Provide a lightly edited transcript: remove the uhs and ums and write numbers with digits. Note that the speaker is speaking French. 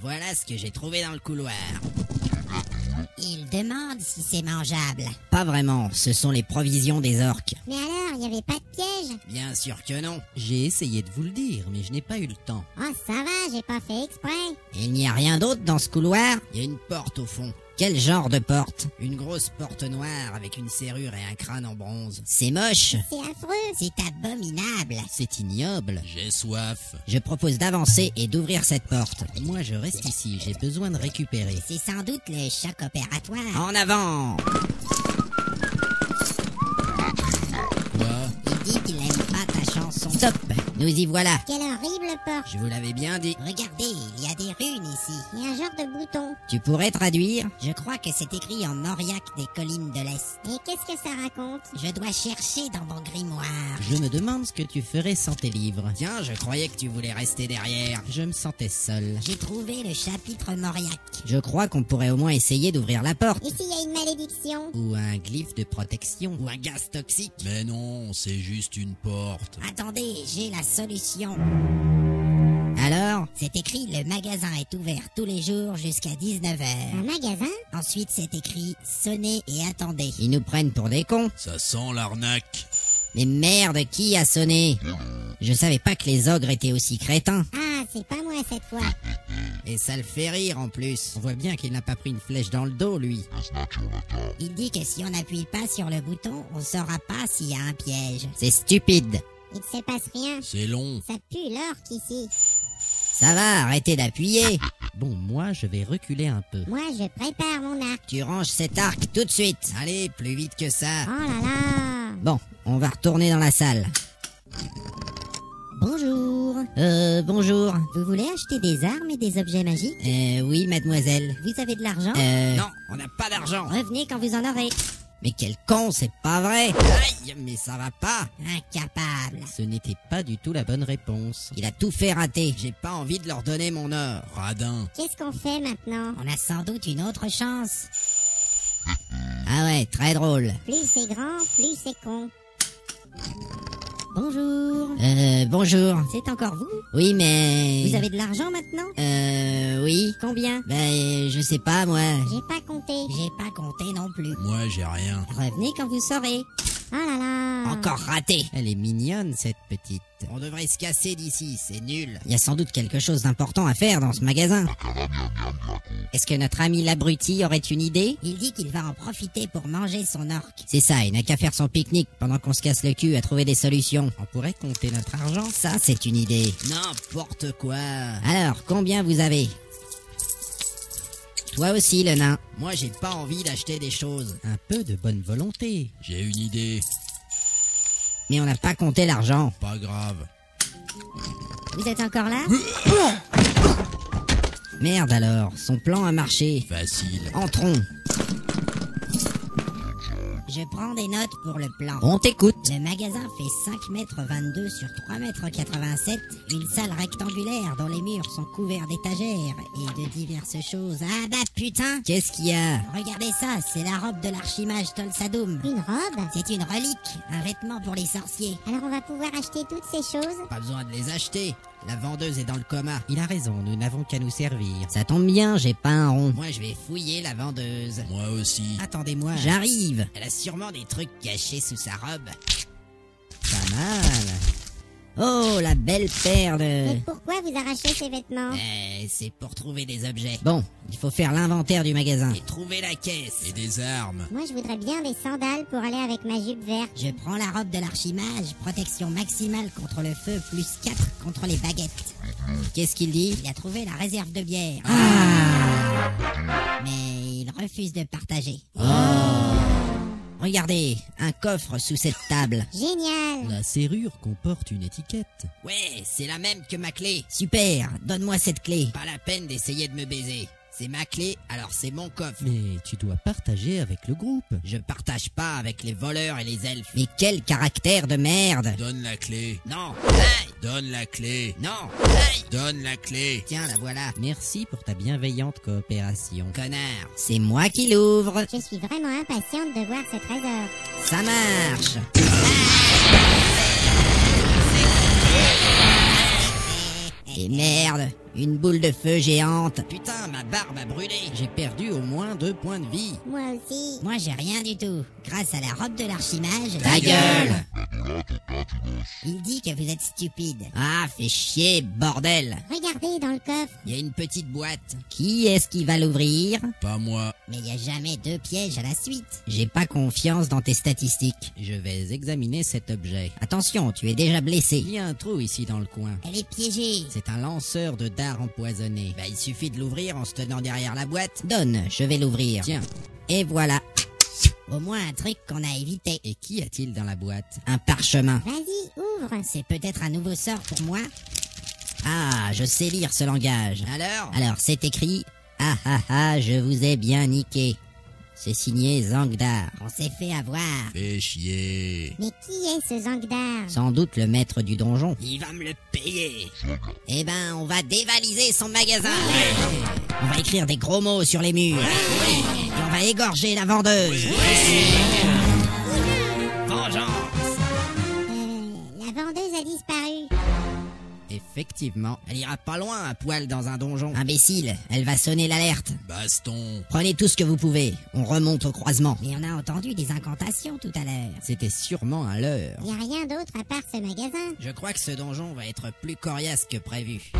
Voilà ce que j'ai trouvé dans le couloir. Il demande si c'est mangeable. Pas vraiment, ce sont les provisions des orques. Mais alors, il n'y avait pas de piège? Bien sûr que non. J'ai essayé de vous le dire, mais je n'ai pas eu le temps. Oh, ça va, j'ai pas fait exprès. Il n'y a rien d'autre dans ce couloir? Il y a une porte au fond. Quel genre de porte? Une grosse porte noire avec une serrure et un crâne en bronze. C'est moche. C'est affreux. C'est abominable. C'est ignoble. J'ai soif. Je propose d'avancer et d'ouvrir cette porte. Moi, je reste ici, j'ai besoin de récupérer. C'est sans doute le choc opératoire. En avant! Quoi? Il dit qu'il n'aime pas ta chanson. Stop! Nous y voilà. Quelle horrible porte. Je vous l'avais bien dit. Regardez, il y a des runes ici. Il y a un genre de bouton. Tu pourrais traduire? Je crois que c'est écrit en auriaque des collines de l'Est. Et qu'est-ce que ça raconte? Je dois chercher dans mon grimoire. Je me demande ce que tu ferais sans tes livres. Tiens, je croyais que tu voulais rester derrière. Je me sentais seul. J'ai trouvé le chapitre mauriaque. Je crois qu'on pourrait au moins essayer d'ouvrir la porte. Et s'il y a une malédiction? Ou un glyphe de protection. Ou un gaz toxique. Mais non, c'est juste une porte. Attendez, j'ai la solution. Alors? C'est écrit, le magasin est ouvert tous les jours jusqu'à 19h. Un magasin? Ensuite, c'est écrit, sonnez et attendez. Ils nous prennent pour des cons. Ça sent l'arnaque. Mais merde, qui a sonné? Je savais pas que les ogres étaient aussi crétins. Ah, c'est pas moi cette fois. Et ça le fait rire en plus. On voit bien qu'il n'a pas pris une flèche dans le dos, lui. Il dit que si on n'appuie pas sur le bouton, on saura pas s'il y a un piège. C'est stupide. Il ne se passe rien. C'est long. Ça pue l'orque ici. Ça va, arrêtez d'appuyer. Bon, moi, je vais reculer un peu. Moi, je prépare mon arc. Tu ranges cet arc tout de suite. Allez, plus vite que ça. Oh là là. Bon, on va retourner dans la salle. Bonjour. Bonjour. Vous voulez acheter des armes et des objets magiques? Oui, mademoiselle. Vous avez de l'argent? Non, on n'a pas d'argent. Revenez quand vous en aurez. Mais quel con, c'est pas vrai. Aïe, mais ça va pas. Incapable. Ce n'était pas du tout la bonne réponse. Il a tout fait rater. J'ai pas envie de leur donner mon or. Radin. Qu'est-ce qu'on fait maintenant? On a sans doute une autre chance. Ah ouais, très drôle. Plus c'est grand, plus c'est con. Bonjour. Bonjour. C'est encore vous? Oui, mais... Vous avez de l'argent maintenant? Oui. Combien? Je sais pas, moi. J'ai pas compté. J'ai pas compté non plus. Moi, j'ai rien. Revenez quand vous saurez. Oh là là. Encore raté. Elle est mignonne, cette petite. On devrait se casser d'ici, c'est nul. Il y a sans doute quelque chose d'important à faire dans ce magasin. Est-ce que notre ami l'abruti aurait une idée? Il dit qu'il va en profiter pour manger son orque. C'est ça, il n'a qu'à faire son pique-nique pendant qu'on se casse le cul à trouver des solutions. On pourrait compter notre argent. Ça, c'est une idée. N'importe quoi. Alors, combien vous avez? Toi aussi, le nain. Moi, j'ai pas envie d'acheter des choses. Un peu de bonne volonté. J'ai une idée. Mais on n'a pas compté l'argent. Pas grave. Vous êtes encore là? Merde alors, son plan a marché. Facile. Entrons. Je prends des notes pour le plan. On t'écoute. Le magasin fait 5 mètres 22 sur 3 mètres 87, une salle rectangulaire dont les murs sont couverts d'étagères et de diverses choses. Ah bah putain! Qu'est-ce qu'il y a? Regardez ça, c'est la robe de l'archimage Tolsadoum. Une robe? C'est une relique, un vêtement pour les sorciers. Alors on va pouvoir acheter toutes ces choses? Pas besoin de les acheter. La vendeuse est dans le coma. Il a raison, nous n'avons qu'à nous servir. Ça tombe bien, j'ai pas un rond. Moi, je vais fouiller la vendeuse. Moi aussi. Attendez-moi. J'arrive. Elle a sûrement des trucs cachés sous sa robe. Pas mal. Oh, la belle paire de... Mais pourquoi vous arrachez ces vêtements? C'est pour trouver des objets. Bon, il faut faire l'inventaire du magasin. Et trouver la caisse. Et des armes. Moi je voudrais bien des sandales pour aller avec ma jupe verte. Je prends la robe de l'archimage, protection maximale contre le feu, plus 4 contre les baguettes. Qu'est-ce qu'il dit? Il a trouvé la réserve de bière. Mais il refuse de partager. Regardez, un coffre sous cette table. Génial! La serrure comporte une étiquette. Ouais, c'est la même que ma clé. Super, donne-moi cette clé. Pas la peine d'essayer de me baiser. C'est ma clé, alors c'est mon coffre. Mais tu dois partager avec le groupe. Je partage pas avec les voleurs et les elfes. Mais quel caractère de merde! Donne la clé. Non. Hey. Donne la clé. Non. Hey. Donne la clé. Tiens, la voilà. Merci pour ta bienveillante coopération. Connard. C'est moi qui l'ouvre. Je suis vraiment impatiente de voir ce trésor. Ça marche. Et merde, une boule de feu géante. Putain, ma barbe a brûlé. J'ai perdu au moins 2 points de vie. Moi aussi. Moi, j'ai rien du tout. Grâce à la robe de l'archimage... Ta gueule! Il dit que vous êtes stupide. Ah, fais chier, bordel. Regardez dans le coffre. Il y a une petite boîte. Qui est-ce qui va l'ouvrir? Pas moi. Mais il n'y a jamais 2 pièges à la suite. J'ai pas confiance dans tes statistiques. Je vais examiner cet objet. Attention, tu es déjà blessé. Il y a un trou ici dans le coin. Elle est piégée. C'est un lanceur de dards empoisonnés. Bah, il suffit de l'ouvrir en se tenant derrière la boîte. Donne, je vais l'ouvrir. Tiens, Et voilà, Au moins un truc qu'on a évité. et qu'y a-t-il dans la boîte? un parchemin. Vas-y, ouvre. C'est peut-être un nouveau sort pour moi. Ah, je sais lire ce langage. Alors, c'est écrit « Ah ah ah, je vous ai bien niqué ». C'est signé Zangdar. On s'est fait avoir. Fais chier. Mais qui est ce Zangdar? Sans doute le maître du donjon. Il va me le payer. Eh ben, on va dévaliser son magasin. On va écrire des gros mots sur les murs. Et on va égorger la vendeuse. Vengeance. La vendeuse a disparu. Effectivement. Elle ira pas loin à poil dans un donjon. Imbécile, elle va sonner l'alerte. Baston. Prenez tout ce que vous pouvez. On remonte au croisement. Mais on a entendu des incantations tout à l'heure. C'était sûrement un leurre. Y a rien d'autre à part ce magasin. Je crois que ce donjon va être plus coriace que prévu.